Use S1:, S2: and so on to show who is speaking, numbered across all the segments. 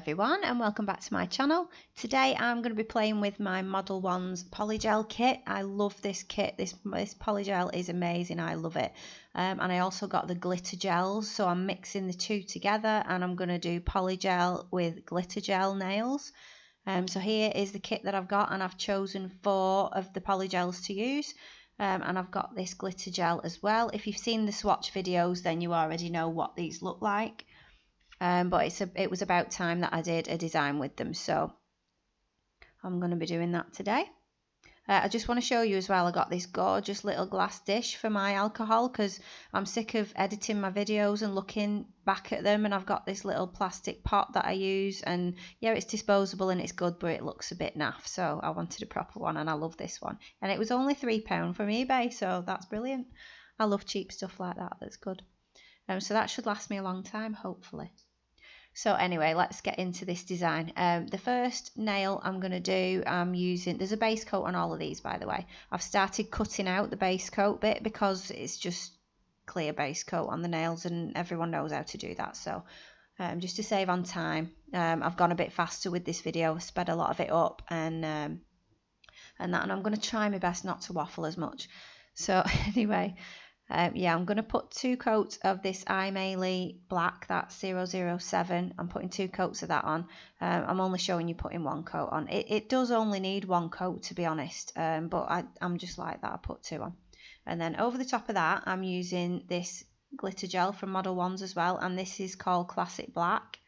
S1: everyone, and welcome back to my channel. Today I'm going to be playing with my Modelones Polygel kit. I love this kit. This Polygel is amazing. I love it. And I also got the glitter gels, so I'm mixing the two together and I'm going to do Polygel with glitter gel nails. So here is the kit that I've got, and I've chosen 4 of the polygels to use. And I've got this glitter gel as well. If you've seen the swatch videos, then you already know what these look like. But it was about time that I did a design with them, so I'm going to be doing that today. I just want to show you as well, I got this gorgeous little glass dish for my alcohol because I'm sick of editing my videos and looking back at them, and I've got this little plastic pot that I use, and yeah, it's disposable and it's good, but it looks a bit naff, so I wanted a proper one, and I love this one. And it was only £3 from eBay, so that's brilliant. I love cheap stuff like that, that's good. So that should last me a long time, hopefully. So anyway, let's get into this design. The first nail I'm going to do, I'm using, there's a base coat on all of these, by the way. I've started cutting out the base coat bit because it's just clear base coat on the nails and everyone knows how to do that. So just to save on time, I've gone a bit faster with this video, sped a lot of it up and I'm going to try my best not to waffle as much. So anyway, yeah, I'm going to put 2 coats of this Imayli black, that's 007. I'm putting 2 coats of that on. I'm only showing you putting 1 coat on. It does only need 1 coat, to be honest, but I'm just like that, I put 2 on. And then over the top of that, I'm using this glitter gel from Modelones as well, and this is called Classic Black.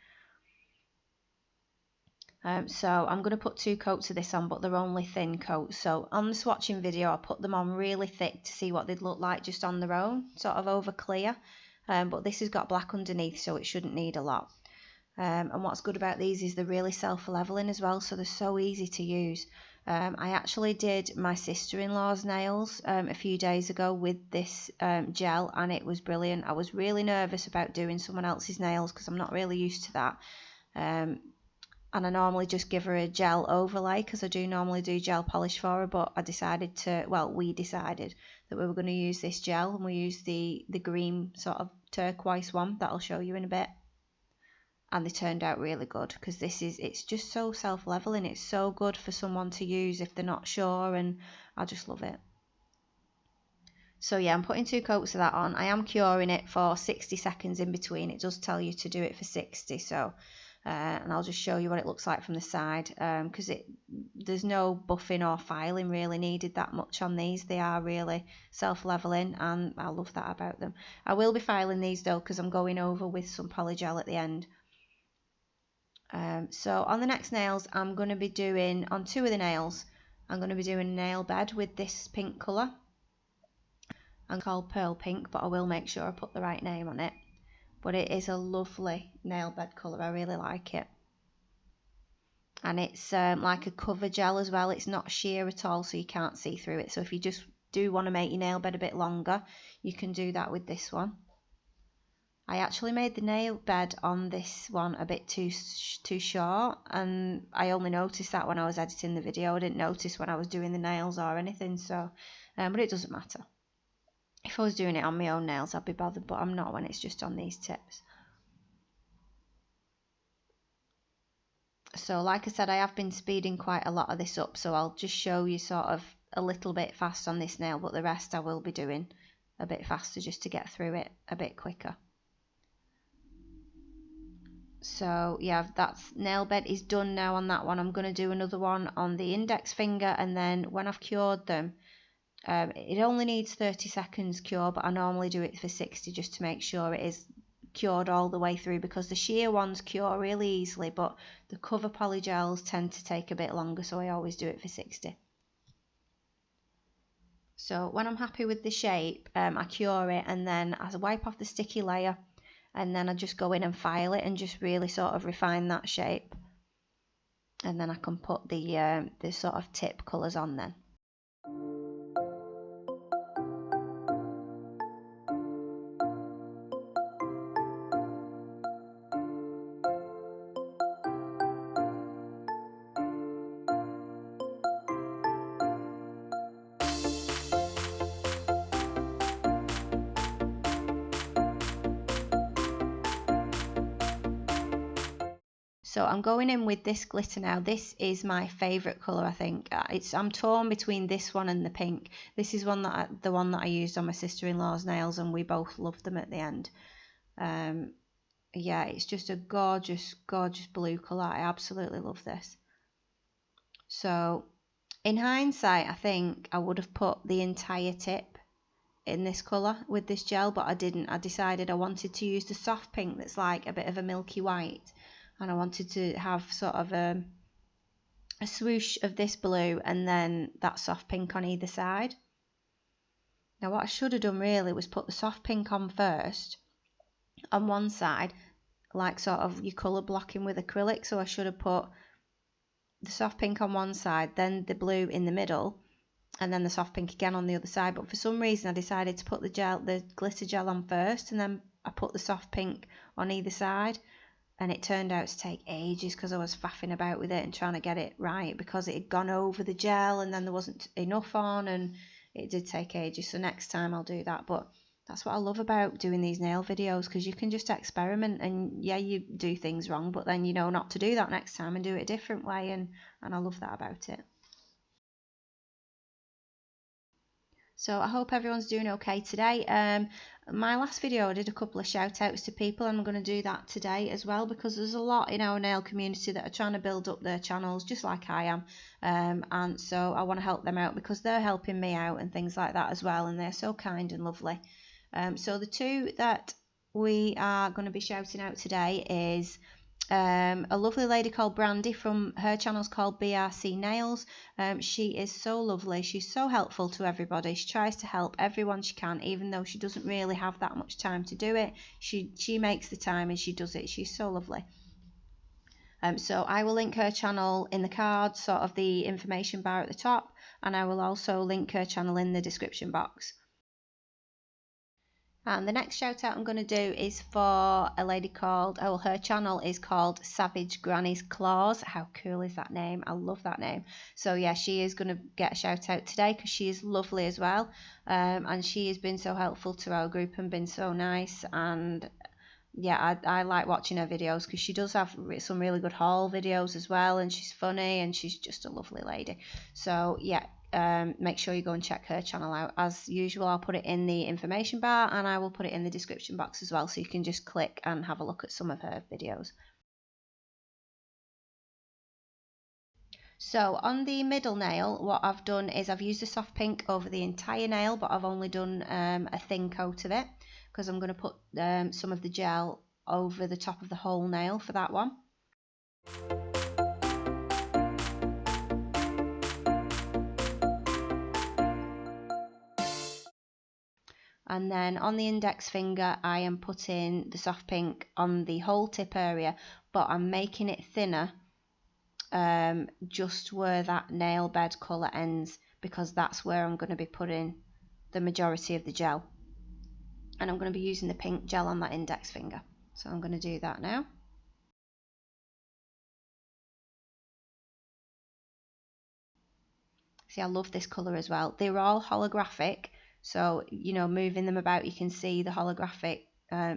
S1: So I'm going to put 2 coats of this on, but they're only thin coats. So on the swatching video, I put them on really thick to see what they'd look like just on their own, sort of over clear. But this has got black underneath, so it shouldn't need a lot. And what's good about these is they're really self-leveling as well, so they're so easy to use. I actually did my sister-in-law's nails a few days ago with this gel, and it was brilliant. I was really nervous about doing someone else's nails because I'm not really used to that. And I normally just give her a gel overlay because I do normally do gel polish for her, but I decided to, well, we decided that we were going to use this gel, and we used the green sort of turquoise one that I'll show you in a bit. And they turned out really good because it's just so self-leveling. It's so good for someone to use if they're not sure, and I just love it. So yeah, I'm putting 2 coats of that on. I am curing it for 60 seconds in between. It does tell you to do it for 60, so and I'll just show you what it looks like from the side, because there's no buffing or filing really needed that much on these. They are really self-leveling, and I love that about them. I will be filing these though because I'm going over with some polygel at the end. So on the next nails, I'm going to be doing, on 2 of the nails, I'm going to be doing a nail bed with this pink colour. I'm called Pearl Pink, but I will make sure I put the right name on it. But it is a lovely nail bed colour, I really like it. And it's like a cover gel as well, it's not sheer at all, so you can't see through it. So if you just do want to make your nail bed a bit longer, you can do that with this one. I actually made the nail bed on this one a bit too short, and I only noticed that when I was editing the video. I didn't notice when I was doing the nails or anything, so but it doesn't matter. If I was doing it on my own nails, I'd be bothered, but I'm not when it's just on these tips. So like I said, I have been speeding quite a lot of this up, so I'll just show you sort of a little bit fast on this nail, but the rest I will be doing a bit faster just to get through it a bit quicker. So yeah, that's nail bed is done now on that one. I'm going to do another one on the index finger, and then when I've cured them, it only needs 30 seconds cure, but I normally do it for 60 just to make sure it is cured all the way through, because the sheer ones cure really easily, but the cover polygels tend to take a bit longer, so I always do it for 60. So when I'm happy with the shape, I cure it, and then I wipe off the sticky layer, and then I just go in and file it and just really sort of refine that shape, and then I can put the sort of tip colours on then. So I'm going in with this glitter now. This is my favourite colour, I think. I'm torn between this one and the pink. This is the one that I used on my sister-in-law's nails, and we both loved them at the end. Yeah, it's just a gorgeous, gorgeous blue colour. I absolutely love this. So in hindsight, I think I would have put the entire tip in this colour with this gel, but I didn't. I decided I wanted to use the soft pink that's like a bit of a milky white, and I wanted to have sort of a swoosh of this blue and then that soft pink on either side. Now what I should have done really was put the soft pink on first on one side, like sort of your colour blocking with acrylic. So I should have put the soft pink on one side, then the blue in the middle, and then the soft pink again on the other side. But for some reason I decided to put the glitter gel on first, and then I put the soft pink on either side, and it turned out to take ages because I was faffing about with it and trying to get it right, because it had gone over the gel and then there wasn't enough on, and it did take ages. So next time I'll do that. But that's what I love about doing these nail videos, because you can just experiment, and yeah, you do things wrong, but then you know not to do that next time and do it a different way, and I love that about it. So I hope everyone's doing okay today. My last video I did a couple of shout outs to people, and I'm going to do that today as well, because there's a lot in our nail community that are trying to build up their channels just like I am, and so I want to help them out because they're helping me out and things like that as well, and they're so kind and lovely. So the two that we are going to be shouting out today is a lovely lady called Brandi. From her channel's called BRC Nails. She is so lovely. She's so helpful to everybody. She tries to help everyone she can, even though she doesn't really have that much time to do it. She makes the time and she does it. She's so lovely. So I will link her channel in the card, sort of the information bar at the top, and I will also link her channel in the description box. And the next shout out I'm going to do is for a lady called, her channel is called Savage Granny's Klawz. How cool is that name? I love that name. So yeah, she is going to get a shout out today because she is lovely as well. And she has been so helpful to our group and been so nice. And yeah, I like watching her videos because she does have some really good haul videos as well, and she's funny and she's just a lovely lady. So yeah, make sure you go and check her channel out. As usual, I'll put it in the information bar and I will put it in the description box as well, so you can just click and have a look at some of her videos. So on the middle nail, what I've done is I've used a soft pink over the entire nail, but I've only done a thin coat of it because I'm going to put some of the gel over the top of the whole nail for that one. And then on the index finger, I am putting the soft pink on the whole tip area, but I'm making it thinner just where that nail bed colour ends, because that's where I'm going to be putting the majority of the gel. And I'm going to be using the pink gel on that index finger. So I'm going to do that now. See, I love this colour as well. They're all holographic. So, you know, moving them about, you can see the holographic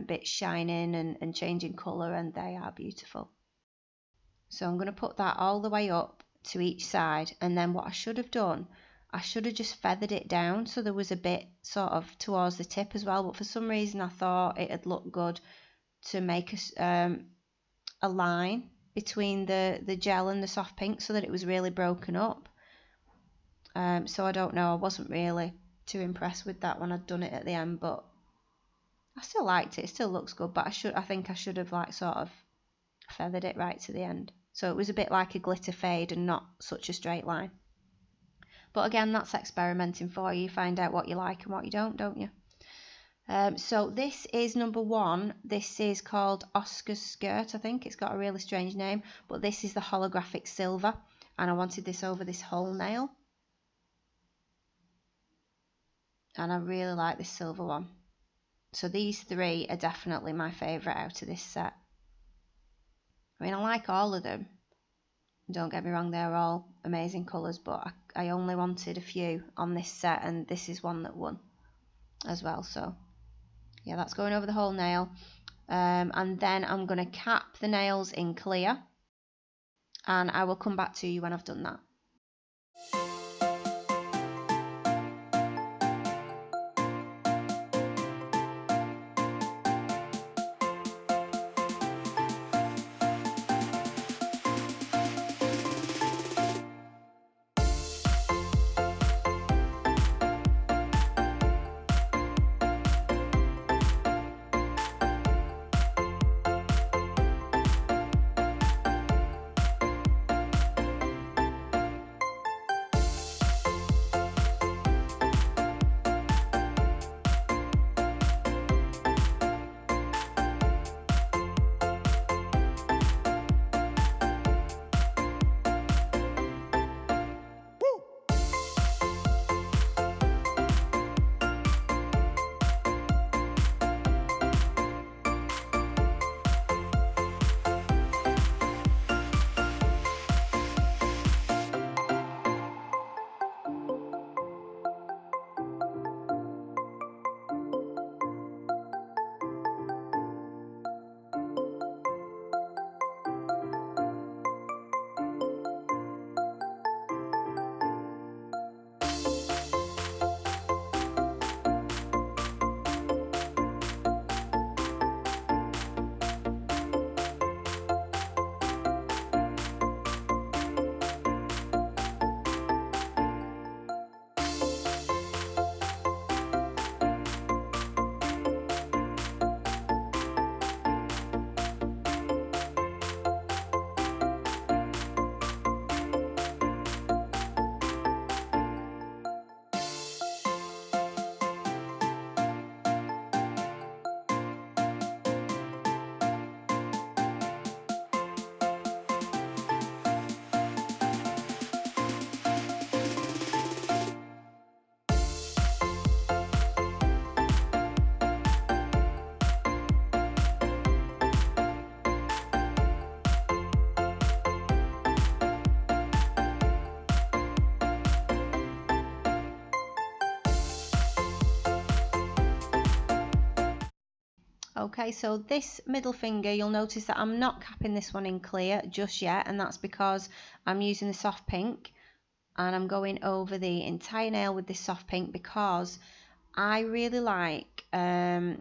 S1: bits shining and changing colour, and they are beautiful. So I'm going to put that all the way up to each side, and then what I should have done, I should have just feathered it down so there was a bit sort of towards the tip as well, but for some reason I thought it would look good to make a line between the gel and the soft pink so that it was really broken up. So I don't know, I wasn't really too impressed with that when I'd done it at the end, but I still liked it. It still looks good, but I think I should have like sort of feathered it right to the end, so it was a bit like a glitter fade and not such a straight line. But again, that's experimenting for you. Find out what you like and what you don't you? So this is number 1. This is called Oscar's Skirt. I think it's got a really strange name, but this is the Holographic Silver, and I wanted this over this whole nail. And I really like this silver one. So these 3 are definitely my favourite out of this set. I mean, I like all of them. Don't get me wrong, they're all amazing colours, but I only wanted a few on this set, and this is one that won as well. So yeah, that's going over the whole nail. And then I'm going to cap the nails in clear. and I will come back to you when I've done that. Okay, so this middle finger, you'll notice that I'm not capping this one in clear just yet, and that's because I'm using the soft pink and I'm going over the entire nail with this soft pink because I really like the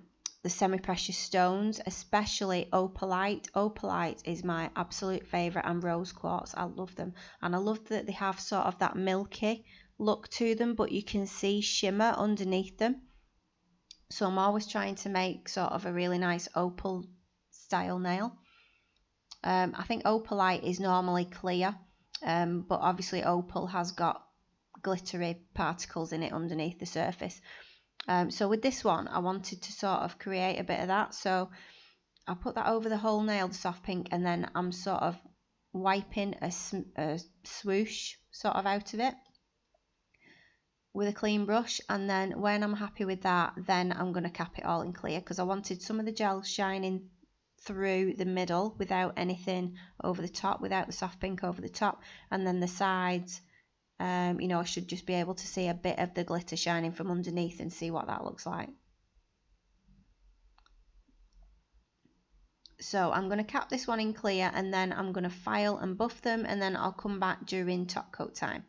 S1: semi-precious stones, especially opalite. Opalite is my absolute favourite, and rose quartz. I love them, and I love that they have sort of that milky look to them, but you can see shimmer underneath them. So I'm always trying to make sort of a really nice opal style nail. I think opalite is normally clear, but obviously opal has got glittery particles in it underneath the surface. So with this one, I wanted to sort of create a bit of that. So I'll put that over the whole nail, the soft pink, and then I'm sort of wiping a swoosh sort of out of it with a clean brush, and then when I'm happy with that, then I'm going to cap it all in clear because I wanted some of the gel shining through the middle without anything over the top, without the soft pink over the top, and then the sides, you know, I should just be able to see a bit of the glitter shining from underneath and see what that looks like. So I'm going to cap this one in clear, and then I'm going to file and buff them, and then I'll come back during top coat time.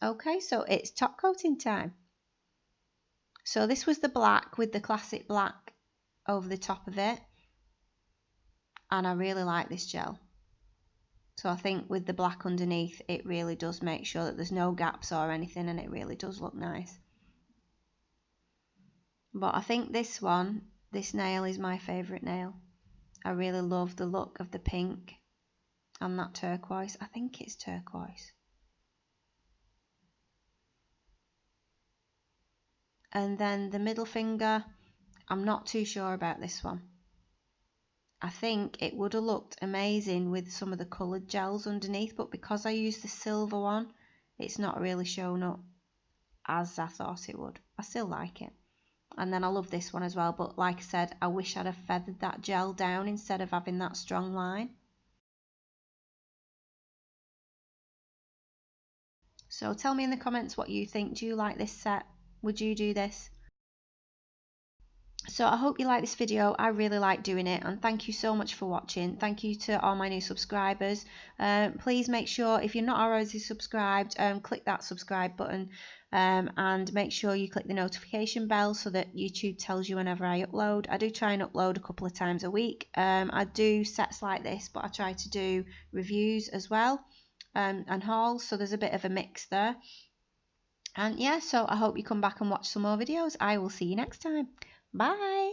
S1: Okay, so it's top coating time. So this was the black with the classic black over the top of it, and I really like this gel. So I think with the black underneath, it really does make sure that there's no gaps or anything, and it really does look nice. But I think this one, this nail is my favourite nail. I really love the look of the pink and that turquoise. I think it's turquoise. And then the middle finger, I'm not too sure about this one. I think it would have looked amazing with some of the coloured gels underneath, but because I used the silver one, it's not really shown up as I thought it would. I still like it. And then I love this one as well, but like I said, I wish I'd have feathered that gel down instead of having that strong line. So tell me in the comments what you think. Do you like this set? Would you do this? So I hope you like this video. I really like doing it, and thank you so much for watching. Thank you to all my new subscribers. Please make sure, if you're not already subscribed, click that subscribe button, and make sure you click the notification bell so that YouTube tells you whenever I upload. I do try and upload a couple of times a week. I do sets like this, but I try to do reviews as well, and hauls, so there's a bit of a mix there. And yeah, so I hope you come back and watch some more videos. I will see you next time. Bye.